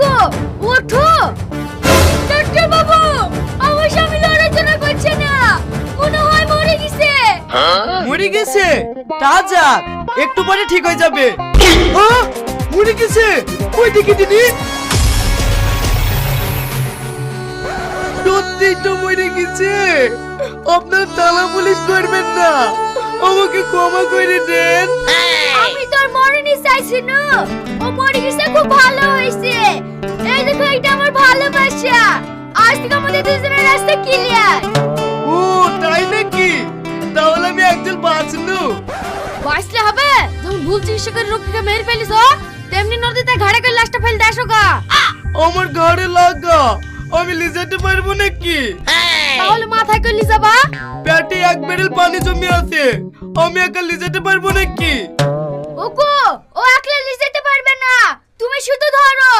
গো, ওঠো। ডাক্তার বাবু, আমার স্বামী লড়াচড়া করছে না, মনে হয় মরে গেছে। মরে গেছে? তা যাক, একটু পরে ঠিক হয়ে যাবে। মরে গেছে? ওই দিকে দিদি। সত্যিই তো মরে গেছে। আপনার থানা পুলিশ করবেন না, আমাকে ক্ষমা করে দেন। আমি তোর মরণই চাইছি না, ও মরে গেছে, খুব ভালো হয়েছে। এই দেখো, এটা আমার ভালোবাসা। আজ থেকে আমাদের দুজনের রাস্তা ক্লিয়ার। ও তাই নাকি? তাহলে আমি একজন বাঁচলু। বাঁচলে হবে? যখন ভুল চিকিৎসা করে রোগীকে মেরে ফেলিস, তেমনি নদীতে ঘাড়ে করে লাশটা ফেলতে আসো গা। আমার ঘাড়ে লাগা, আমি লিজাতে পারবো নাকি? তাহলে মাথায় করে লিজাবা। পেটে এক ব্যারেল পানি জমে আছে, আমি একা লিজাতে পারবো নাকি? ওগো, ও একলা লিজাতে পারবে না, তুমি শুধু ধরো।